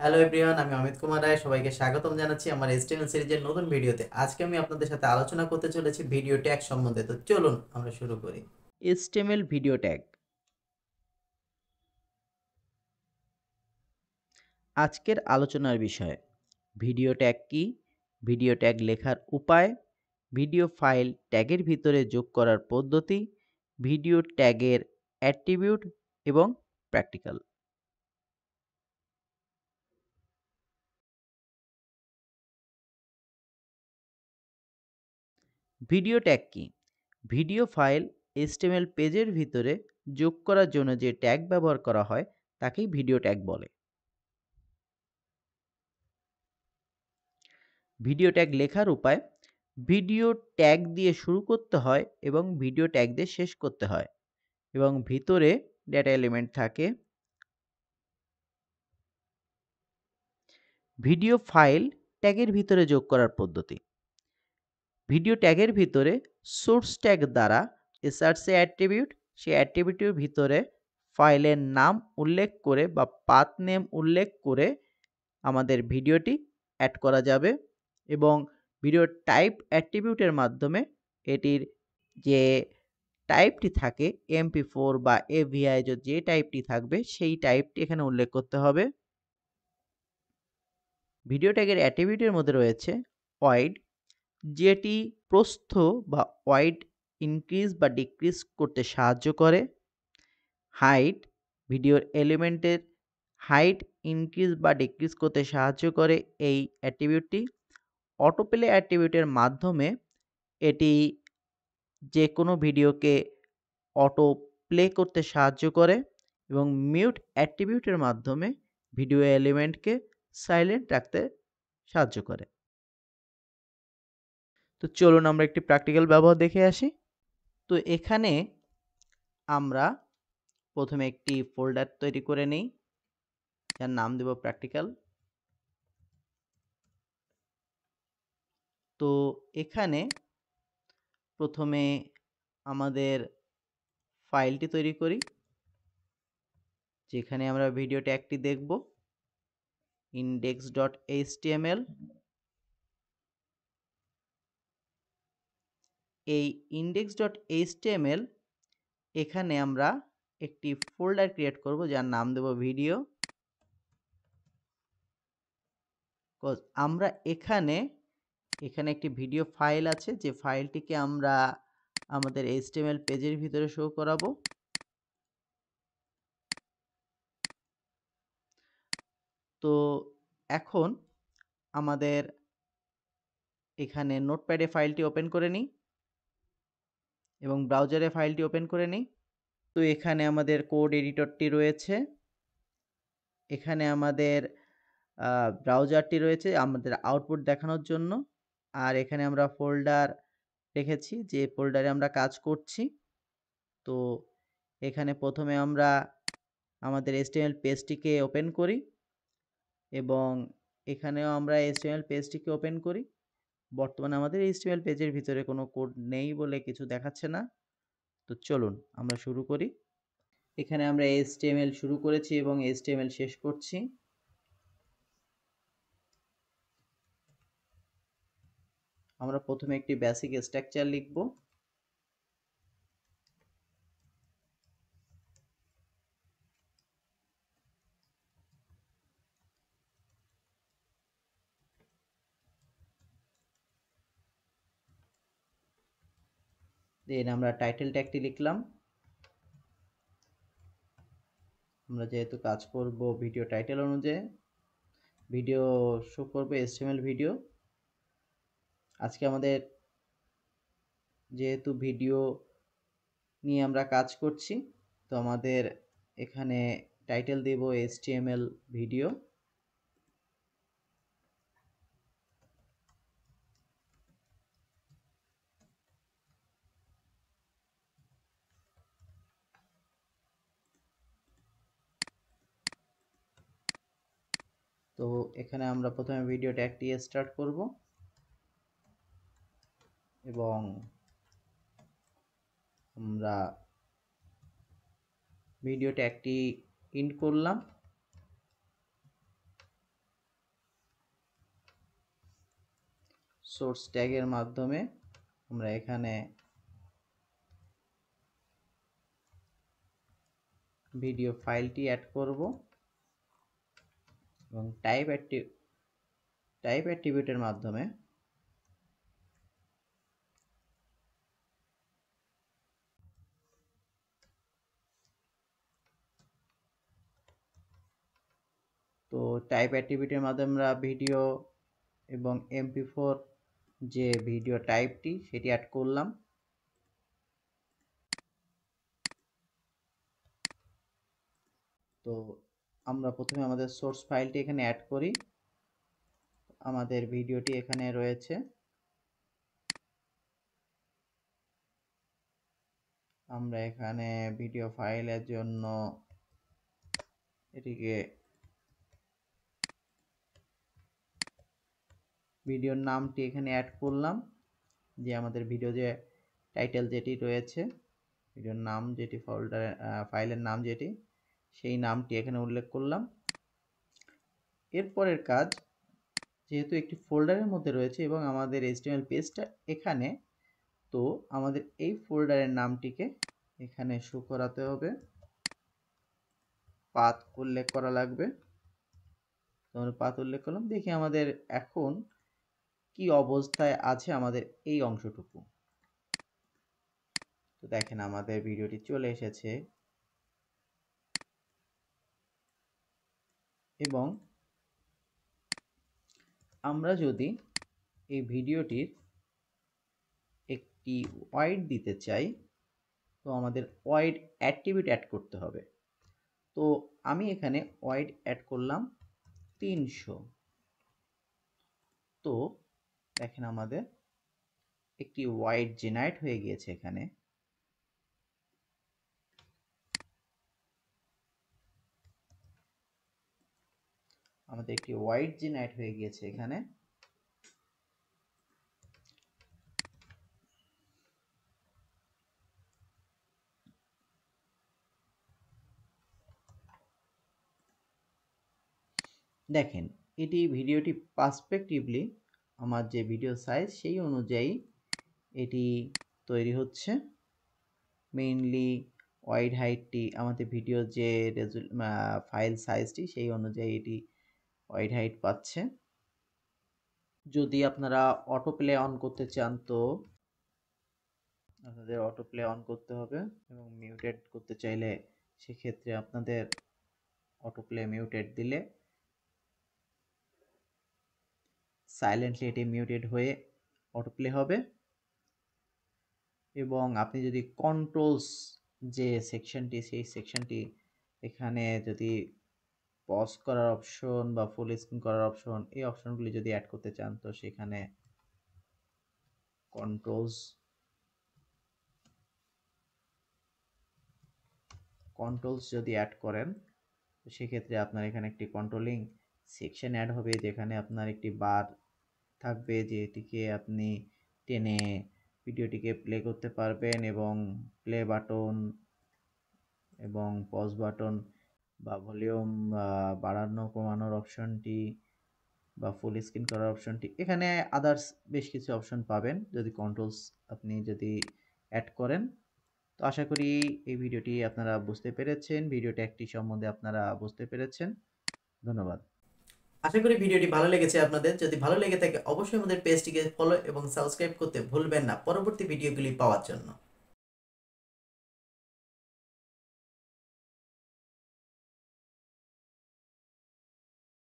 Hello everyone, আমি অমিত কুমার রায়। সবাইকে স্বাগতম জানাচ্ছি আমার HTML সিরিজের নতুন ভিডিওতে। আজকে আমি আপনাদের সাথে আলোচনা করতে চলেছি ভিডিও ট্যাগ সম্বন্ধে। তো চলুন আমরা শুরু করি। HTML video tag. আজকের আলোচনার বিষয় ভিডিও ট্যাগ কি, ভিডিও ট্যাগ লেখার উপায়, ভিডিও ফাইল ট্যাগের ভিতরে যোগ করার পদ্ধতি, ভিডিও ট্যাগের অ্যাট্রিবিউট এবং প্র্যাকটিক্যাল। ভিডিও ট্যাগ কি? ভিডিও ফাইল HTML পেজের ভিতরে যোগ করার জন্য যে ট্যাগ ব্যবহার করা হয় তাকেই ভিডিও ট্যাগ বলে। ভিডিও ট্যাগ লেখার উপায়: ভিডিও ট্যাগ দিয়ে শুরু করতে হয় এবং ভিডিও ট্যাগ দিয়ে শেষ করতে হয় এবং ভিতরে ডেটা এলিমেন্ট থাকে। ভিডিও ফাইল ট্যাগের ভিতরে যোগ করার পদ্ধতি: ভিডিও ট্যাগের ভিতরে সোর্স ট্যাগ দ্বারা এসআরসি অ্যাট্রিবিউট, সেই অ্যাট্রিবিউটের ভিতরে ফাইলের নাম উল্লেখ করে বা পাথ নেম উল্লেখ করে আমাদের ভিডিওটি অ্যাড করা যাবে এবং ভিডিও টাইপ অ্যাট্রিবিউটের মাধ্যমে এটির যে টাইপটি থাকে MP4 বা AVI, যে টাইপটি থাকবে সেই টাইপটি এখানে উল্লেখ করতে হবে। ভিডিও ট্যাগের অ্যাট্রিবিউটের মধ্যে রয়েছে ওয়াইড, যেটি প্রস্থ বা ওয়াইড ইনক্রিজ বা ডিক্রিজ করতে সাহায্য করে। হাইট, ভিডিওর এলিমেন্টের হাইট ইনক্রিজ বা ডিক্রিজ করতে সাহায্য করে এই অ্যাট্রিবিউটটি। অটো প্লে অ্যাট্রিবিউটের মাধ্যমে এটি যে কোনো ভিডিওকে অটো প্লে করতে সাহায্য করে এবং মিউট অ্যাট্রিবিউটের মাধ্যমে ভিডিও এলিমেন্টকে সাইলেন্ট রাখতে সাহায্য করে। তো চলুন আমরা একটি প্র্যাকটিক্যাল ব্যবহার দেখে আসি। তো এখানে আমরা প্রথমে একটি ফোল্ডার তৈরি করে নেই, যার নাম দেব প্র্যাকটিক্যাল। তো এখানে প্রথমে আমাদের ফাইলটি তৈরি করি, যেখানে আমরা ভিডিও ট্যাগটি দেখব, index.html। এই index.html এখানে আমরা একটি ফোল্ডার ক্রিয়েট করব, যার নাম দেব ভিডিও। আমরা এখানে একটি ভিডিও ফাইল আছে, যে ফাইলটিকে আমরা আমাদের HTML পেজের ভিতরে শো করাবো। তো এখন আমাদের এখানে নোটপ্যাডে ফাইলটি ওপেন করে নিই এবং ব্রাউজারে ফাইলটি ওপেন করে নিই। তো এখানে আমাদের কোড এডিটরটি রয়েছে, এখানে আমাদের ব্রাউজারটি রয়েছে আমাদের আউটপুট দেখানোর জন্য, আর এখানে আমরা ফোল্ডার রেখেছি যে ফোল্ডারে আমরা কাজ করছি। তো এখানে প্রথমে আমরা আমাদের HTML পেজটিকে ওপেন করি এবং এখানেও আমরা HTML পেজটিকে ওপেন করি। বর্তমানে আমাদের HTML পেজের ভিতরে কোনো কোড নেই বলে কিছু দেখাচ্ছে না। তো চলুন আমরা শুরু করি। এখানে আমরা HTML শুরু করেছি এবং HTML শেষ করছি। আমরা প্রথমে একটি বেসিক স্ট্রাকচার লিখব। দেন আমরা টাইটেল ট্যাগটি লিখলাম। আমরা যেহেতু কাজ করব ভিডিও টাইটেল অনুযায়ী, ভিডিও শো করবে HTML ভিডিও। আজকে আমাদের যেহেতু ভিডিও নিয়ে আমরা কাজ করছি, তো আমাদের এখানে টাইটেল দেব HTML ভিডিও। তো এখানে আমরা প্রথমে ভিডিও ট্যাগটি স্টার্ট করব এবং আমরা ভিডিও ট্যাগটি ইন্ড করলাম। সোর্স ট্যাগের মাধ্যমে আমরা এখানে ভিডিও ফাইলটি অ্যাড করব এবং টাইপ অ্যাট্রিবিউটের মাধ্যমে টাইপ অ্যাট্রিবিউটের মাধ্যমে আমরা ভিডিও এবং MP4 যে ভিডিও টাইপটি সেটি অ্যাড করলাম। তো আমরা প্রথমে আমাদের সোর্স ফাইলটি এখানে অ্যাড করি। আমাদের ভিডিওটি এখানে রয়েছে। আমরা এখানে ভিডিও ফাইলের জন্য এটিকে ভিডিওর নামটি এখানে অ্যাড করলাম, যে আমাদের ভিডিও যে টাইটেল যেটি রয়েছে, ভিডিওর নাম যেটি ফাইলের নাম যেটি, সেই নামটি এখানে উল্লেখ করলাম। এরপরের কাজ, যেহেতু একটি ফোল্ডারের মধ্যে রয়েছে এবং আমাদের HTML পেজটা এখানে, তো আমাদের এই ফোল্ডারের নামটিকে এখানে শো করাতে হবে, পাথ উল্লেখ করা লাগবে। আমরা পাথ উল্লেখ করলাম। দেখি আমাদের এখন কি অবস্থায় আছে আমাদের এই অংশটুকু। তো দেখেন আমাদের ভিডিওটি চলে এসেছে এবং আমরা যদি এই ভিডিওটির একটি ওয়াইড দিতে চাই, তো আমাদের ওয়াইড অ্যাট্রিবিউট অ্যাড করতে হবে। তো আমি এখানে ওয়াইড অ্যাড করলাম 300। তো দেখেন আমাদের একটি ওয়াইড জেনারেট হয়ে গিয়েছে এখানে। আমাদের একটি ওয়াইড জেনারেট হয়ে গিয়েছে এখানে। দেখেন এটি ভিডিওটি পার্সপেক্টিভলি আমার যে ভিডিও সাইজ সেই অনুযায়ী এটি তৈরি হচ্ছে। মেইনলি ওয়াইড হাইটটি আমাদের ভিডিও যে ফাইল সাইজটি সেই অনুযায়ী এটি ওয়াইড হাইট পাচ্ছে। যদি আপনারা অটো প্লে অন করতে চান, তো আপনাদের অটো প্লে অন করতে হবে, এবং মিউটেড করতে চাইলে সেক্ষেত্রে আপনাদের অটো প্লে মিউটেড দিলে সাইলেন্টলি এটি মিউটেড হয়ে অটো প্লে হবে। এবং আপনি যদি কন্ট্রোলস যে সেকশনটি, সেই সেকশনটি এখানে যদি পজ করার অপশন বা ফুল স্ক্রিন করার অপশন, এই অপশনগুলি যদি অ্যাড করতে চান, তো সেখানে কন্ট্রোলস যদি অ্যাড করেন, তো সেক্ষেত্রে আপনার এখানে একটি কন্ট্রোলিং সেকশন অ্যাড হবে, যেখানে আপনার একটি বার থাকবে, যেটিকে আপনি টেনে ভিডিওটিকে প্লে করতে পারবেন, এবং প্লে বাটন এবং পজ বাটন বা ভলিউম বাড়ানো কমানোর অপশনটি বা ফুল স্ক্রিন করার অপশনটি, এখানে আদার্স বেশ কিছু অপশন পাবেন যদি কন্ট্রোলস আপনি যদি অ্যাড করেন। তো আশা করি এই ভিডিওটি আপনারা বুঝতে পেরেছেন, ভিডিও ট্যাগটি সম্বন্ধে আপনারা বুঝতে পেরেছেন। ধন্যবাদ। আশা করি ভিডিওটি ভালো লেগেছে আপনাদের। যদি ভালো লেগে থাকে অবশ্যই আমাদের পেজটিকে ফলো এবং সাবস্ক্রাইব করতে ভুলবেন না পরবর্তী ভিডিওগুলি পাওয়ার জন্য।